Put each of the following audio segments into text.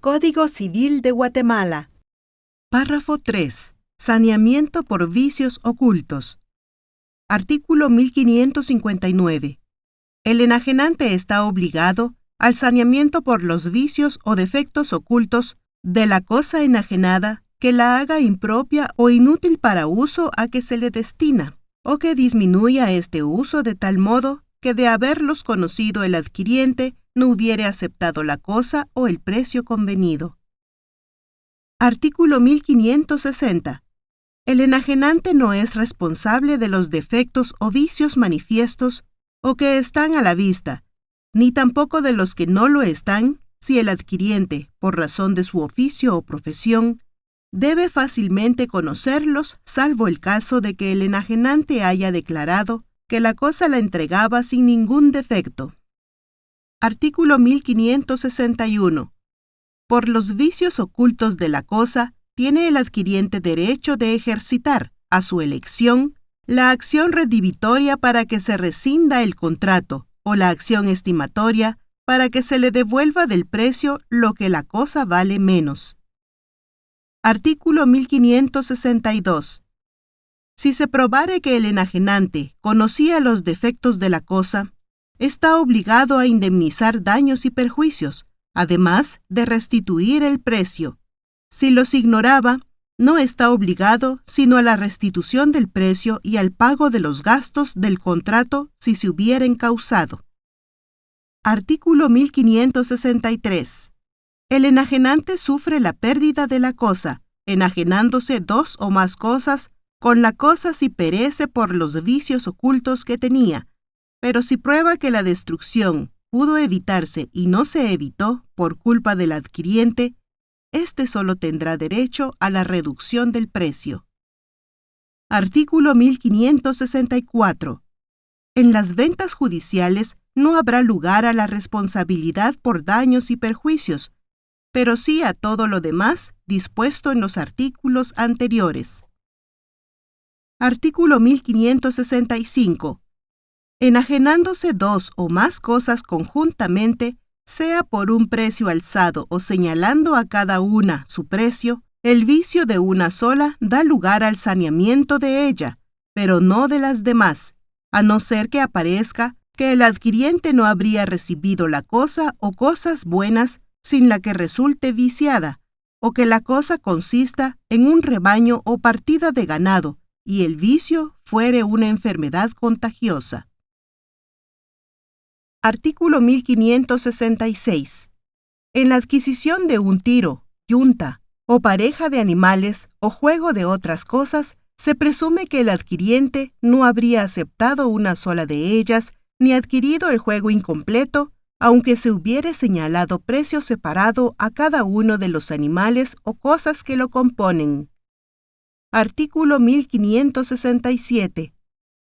Código Civil de Guatemala. Párrafo 3. Saneamiento por vicios ocultos. Artículo 1559. El enajenante está obligado al saneamiento por los vicios o defectos ocultos de la cosa enajenada que la haga impropia o inútil para uso a que se le destina, o que disminuya este uso de tal modo que de haberlos conocido el adquiriente no hubiere aceptado la cosa o el precio convenido. Artículo 1560. El enajenante no es responsable de los defectos o vicios manifiestos o que están a la vista, ni tampoco de los que no lo están, si el adquiriente, por razón de su oficio o profesión, debe fácilmente conocerlos, salvo el caso de que el enajenante haya declarado que la cosa la entregaba sin ningún defecto. Artículo 1561. Por los vicios ocultos de la cosa, tiene el adquiriente derecho de ejercitar, a su elección, la acción redivitoria para que se rescinda el contrato o la acción estimatoria para que se le devuelva del precio lo que la cosa vale menos. Artículo 1562. Si se probare que el enajenante conocía los defectos de la cosa, está obligado a indemnizar daños y perjuicios, además de restituir el precio. Si los ignoraba, no está obligado sino a la restitución del precio y al pago de los gastos del contrato si se hubieren causado. Artículo 1563. El enajenante sufre la pérdida de la cosa, enajenándose dos o más cosas, con la cosa si perece por los vicios ocultos que tenía, pero si prueba que la destrucción pudo evitarse y no se evitó por culpa del adquiriente, éste solo tendrá derecho a la reducción del precio. Artículo 1564. En las ventas judiciales no habrá lugar a la responsabilidad por daños y perjuicios, pero sí a todo lo demás dispuesto en los artículos anteriores. Artículo 1565. Enajenándose dos o más cosas conjuntamente, sea por un precio alzado o señalando a cada una su precio, el vicio de una sola da lugar al saneamiento de ella, pero no de las demás, a no ser que aparezca que el adquiriente no habría recibido la cosa o cosas buenas sin la que resulte viciada, o que la cosa consista en un rebaño o partida de ganado, y el vicio fuere una enfermedad contagiosa. Artículo 1566. En la adquisición de un tiro, yunta, o pareja de animales o juego de otras cosas, se presume que el adquiriente no habría aceptado una sola de ellas ni adquirido el juego incompleto, aunque se hubiere señalado precio separado a cada uno de los animales o cosas que lo componen. Artículo 1567.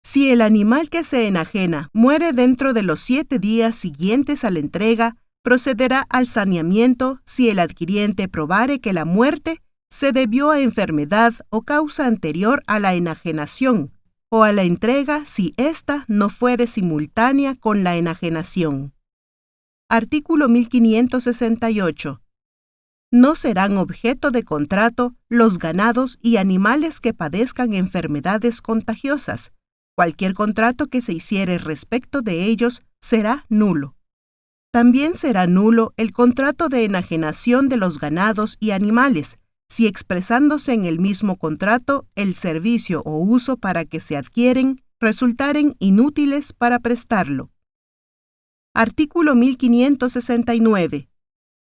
Si el animal que se enajena muere dentro de los 7 días siguientes a la entrega, procederá al saneamiento si el adquiriente probare que la muerte se debió a enfermedad o causa anterior a la enajenación, o a la entrega si ésta no fuere simultánea con la enajenación. Artículo 1568. No serán objeto de contrato los ganados y animales que padezcan enfermedades contagiosas. Cualquier contrato que se hiciere respecto de ellos será nulo. También será nulo el contrato de enajenación de los ganados y animales, si expresándose en el mismo contrato el servicio o uso para que se adquieren resultaren inútiles para prestarlo. Artículo 1569.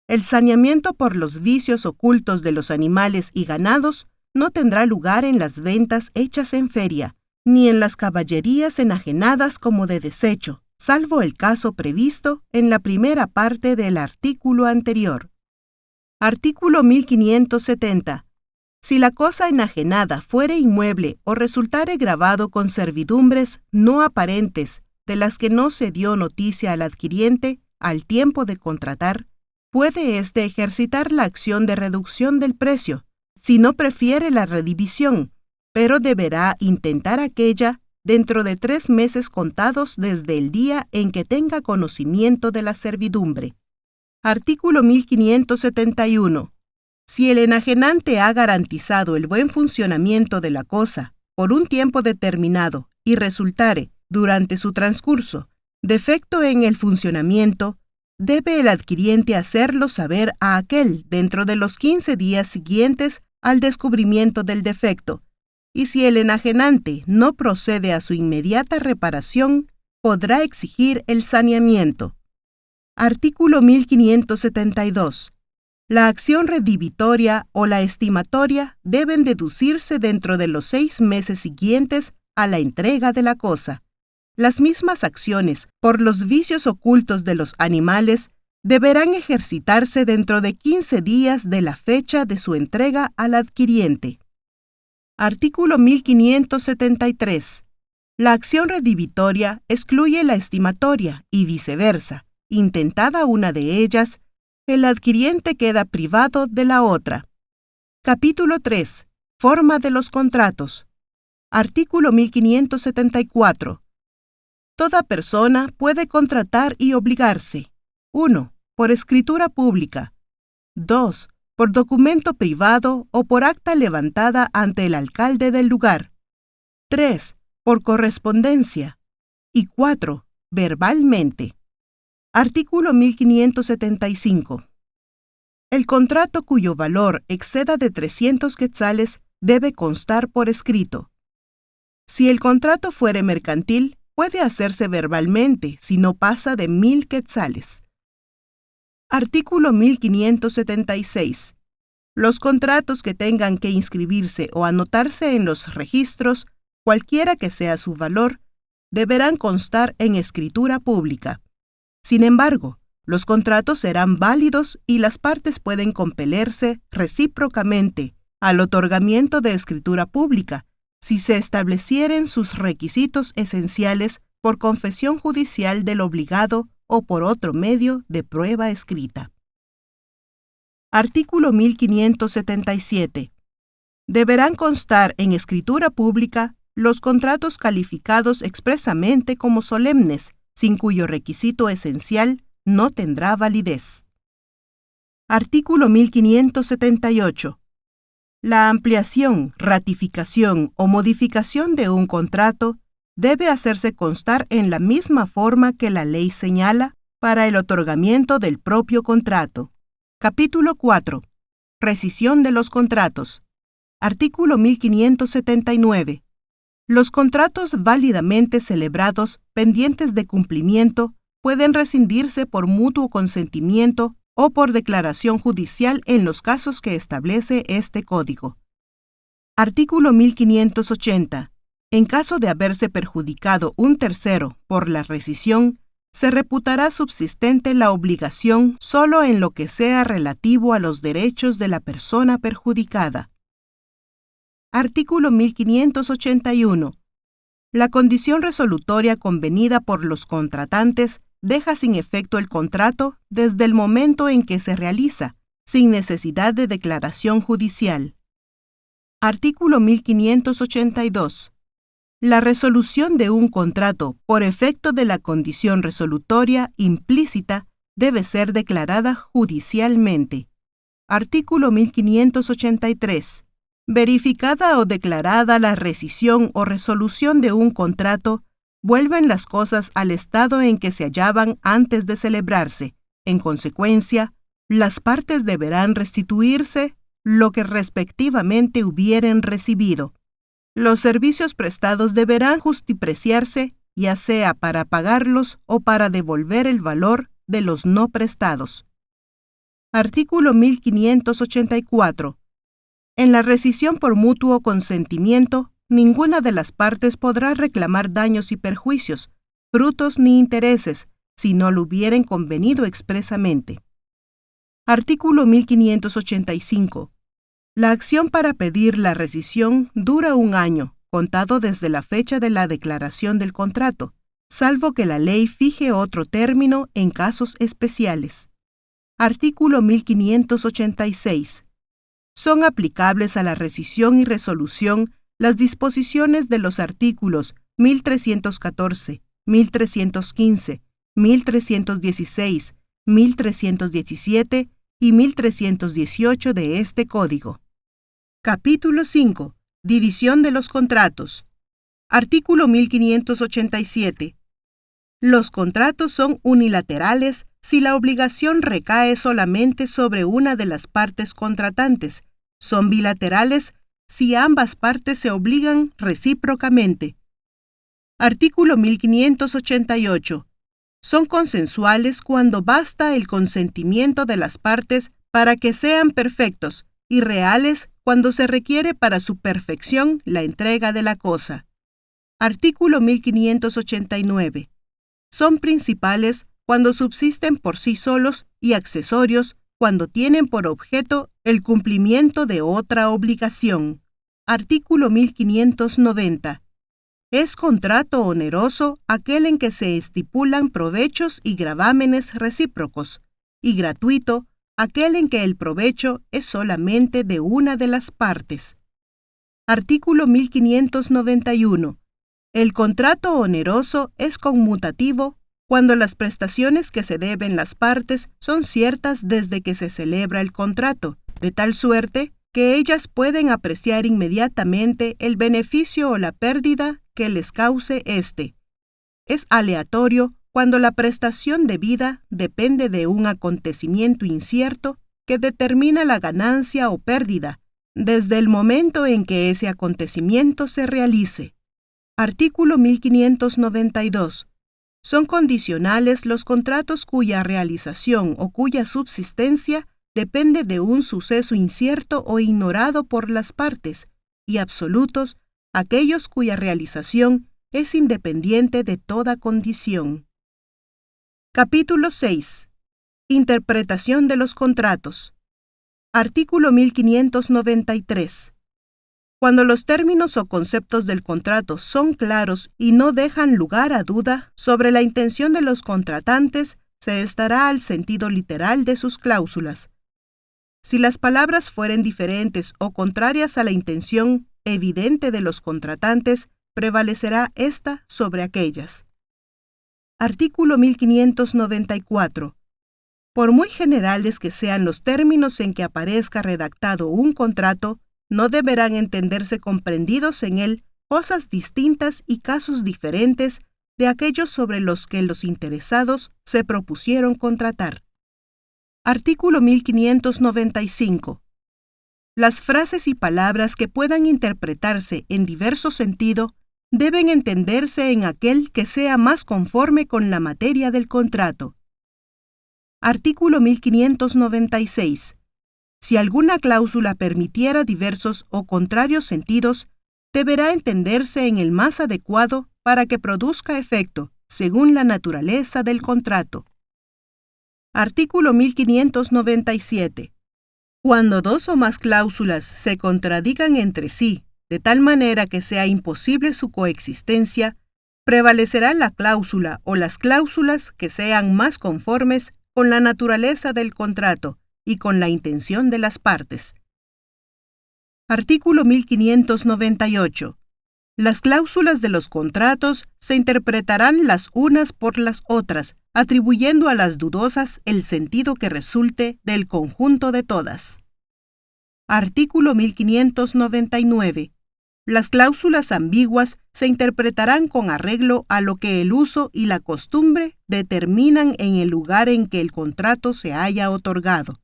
El saneamiento por los vicios ocultos de los animales y ganados no tendrá lugar en las ventas hechas en feria, ni en las caballerías enajenadas como de desecho, salvo el caso previsto en la primera parte del artículo anterior. Artículo 1570. Si la cosa enajenada fuere inmueble o resultare grabado con servidumbres no aparentes de las que no se dio noticia al adquiriente al tiempo de contratar, puede éste ejercitar la acción de reducción del precio, si no prefiere la redivisión, pero deberá intentar aquella dentro de 3 meses contados desde el día en que tenga conocimiento de la servidumbre. Artículo 1571. Si el enajenante ha garantizado el buen funcionamiento de la cosa por un tiempo determinado y resultare, durante su transcurso, defecto en el funcionamiento, debe el adquiriente hacerlo saber a aquel dentro de los 15 días siguientes al descubrimiento del defecto, y si el enajenante no procede a su inmediata reparación, podrá exigir el saneamiento. Artículo 1572. La acción redivitoria o la estimatoria deben deducirse dentro de los 6 meses siguientes a la entrega de la cosa. Las mismas acciones por los vicios ocultos de los animales deberán ejercitarse dentro de 15 días de la fecha de su entrega al adquiriente. Artículo 1573. La acción redivitoria excluye la estimatoria y viceversa. Intentada una de ellas, el adquiriente queda privado de la otra. Capítulo 3. Forma de los contratos. Artículo 1574. Toda persona puede contratar y obligarse: 1. Por escritura pública. 2. Por documento privado o por acta levantada ante el alcalde del lugar. 3. Por correspondencia. Y 4. Verbalmente. Artículo 1575. El contrato cuyo valor exceda de 300 quetzales debe constar por escrito. Si el contrato fuere mercantil, puede hacerse verbalmente si no pasa de 1000 quetzales. Artículo 1576. Los contratos que tengan que inscribirse o anotarse en los registros, cualquiera que sea su valor, deberán constar en escritura pública. Sin embargo, los contratos serán válidos y las partes pueden compelerse recíprocamente al otorgamiento de escritura pública si se establecieren sus requisitos esenciales por confesión judicial del obligado o por otro medio de prueba escrita. Artículo 1577. Deberán constar en escritura pública los contratos calificados expresamente como solemnes, sin cuyo requisito esencial no tendrá validez. Artículo 1578. La ampliación, ratificación o modificación de un contrato debe hacerse constar en la misma forma que la ley señala para el otorgamiento del propio contrato. Capítulo 4. Rescisión de los contratos. Artículo 1579. Los contratos válidamente celebrados, pendientes de cumplimiento, pueden rescindirse por mutuo consentimiento o por declaración judicial en los casos que establece este Código. Artículo 1580. En caso de haberse perjudicado un tercero por la rescisión, se reputará subsistente la obligación solo en lo que sea relativo a los derechos de la persona perjudicada. Artículo 1581. La condición resolutoria convenida por los contratantes deja sin efecto el contrato desde el momento en que se realiza, sin necesidad de declaración judicial. Artículo 1582. La resolución de un contrato por efecto de la condición resolutoria implícita debe ser declarada judicialmente. Artículo 1583. Verificada o declarada la rescisión o resolución de un contrato, vuelven las cosas al estado en que se hallaban antes de celebrarse. En consecuencia, las partes deberán restituirse lo que respectivamente hubieren recibido. Los servicios prestados deberán justipreciarse, ya sea para pagarlos o para devolver el valor de los no prestados. Artículo 1584. En la rescisión por mutuo consentimiento, ninguna de las partes podrá reclamar daños y perjuicios, frutos ni intereses, si no lo hubieren convenido expresamente. Artículo 1585. La acción para pedir la rescisión dura 1 año, contado desde la fecha de la declaración del contrato, salvo que la ley fije otro término en casos especiales. Artículo 1586. Son aplicables a la rescisión y resolución las disposiciones de los artículos 1314, 1315, 1316, 1317 y 1318 de este Código. Capítulo 5. División de los contratos. Artículo 1587. Los contratos son unilaterales si la obligación recae solamente sobre una de las partes contratantes. Son bilaterales si ambas partes se obligan recíprocamente. Artículo 1588. Son consensuales cuando basta el consentimiento de las partes para que sean perfectos y reales cuando se requiere para su perfección la entrega de la cosa. Artículo 1589. Son principales cuando subsisten por sí solos y accesorios cuando tienen por objeto el cumplimiento de otra obligación. Artículo 1590. Es contrato oneroso aquel en que se estipulan provechos y gravámenes recíprocos, y gratuito aquel en que el provecho es solamente de una de las partes. Artículo 1591. El contrato oneroso es conmutativo cuando las prestaciones que se deben las partes son ciertas desde que se celebra el contrato, de tal suerte que ellas pueden apreciar inmediatamente el beneficio o la pérdida que les cause éste. Es aleatorio cuando la prestación debida depende de un acontecimiento incierto que determina la ganancia o pérdida desde el momento en que ese acontecimiento se realice. Artículo 1592. Son condicionales los contratos cuya realización o cuya subsistencia depende de un suceso incierto o ignorado por las partes, y absolutos aquellos cuya realización es independiente de toda condición. Capítulo 6. Interpretación de los contratos. Artículo 1593. Cuando los términos o conceptos del contrato son claros y no dejan lugar a duda sobre la intención de los contratantes, se estará al sentido literal de sus cláusulas. Si las palabras fueren diferentes o contrarias a la intención evidente de los contratantes, prevalecerá esta sobre aquellas. Artículo 1594. Por muy generales que sean los términos en que aparezca redactado un contrato, no deberán entenderse comprendidos en él cosas distintas y casos diferentes de aquellos sobre los que los interesados se propusieron contratar. Artículo 1595. Las frases y palabras que puedan interpretarse en diverso sentido deben entenderse en aquel que sea más conforme con la materia del contrato. Artículo 1596. Si alguna cláusula permitiera diversos o contrarios sentidos, deberá entenderse en el más adecuado para que produzca efecto, según la naturaleza del contrato. Artículo 1597. Cuando dos o más cláusulas se contradigan entre sí, de tal manera que sea imposible su coexistencia, prevalecerá la cláusula o las cláusulas que sean más conformes con la naturaleza del contrato y con la intención de las partes. Artículo 1598. Las cláusulas de los contratos se interpretarán las unas por las otras, atribuyendo a las dudosas el sentido que resulte del conjunto de todas. Artículo 1599. Las cláusulas ambiguas se interpretarán con arreglo a lo que el uso y la costumbre determinan en el lugar en que el contrato se haya otorgado.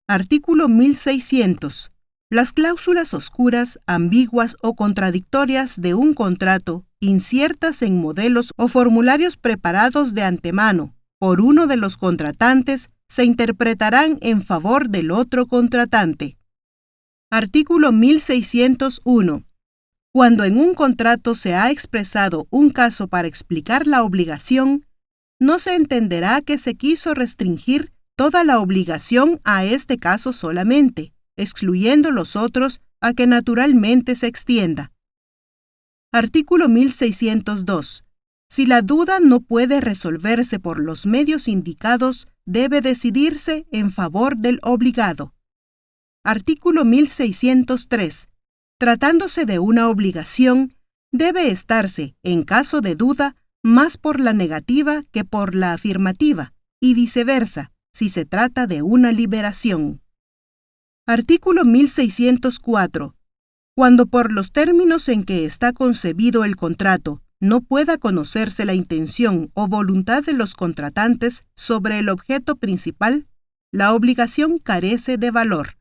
Artículo 1600. Las cláusulas oscuras, ambiguas o contradictorias de un contrato, inciertas en modelos o formularios preparados de antemano por uno de los contratantes, se interpretarán en favor del otro contratante. Artículo 1601. Cuando en un contrato se ha expresado un caso para explicar la obligación, no se entenderá que se quiso restringir toda la obligación a este caso solamente, excluyendo los otros a que naturalmente se extienda. Artículo 1602. Si la duda no puede resolverse por los medios indicados, debe decidirse en favor del obligado. Artículo 1603. Tratándose de una obligación, debe estarse, en caso de duda, más por la negativa que por la afirmativa, y viceversa, si se trata de una liberación. Artículo 1604. Cuando por los términos en que está concebido el contrato no pueda conocerse la intención o voluntad de los contratantes sobre el objeto principal, la obligación carece de valor.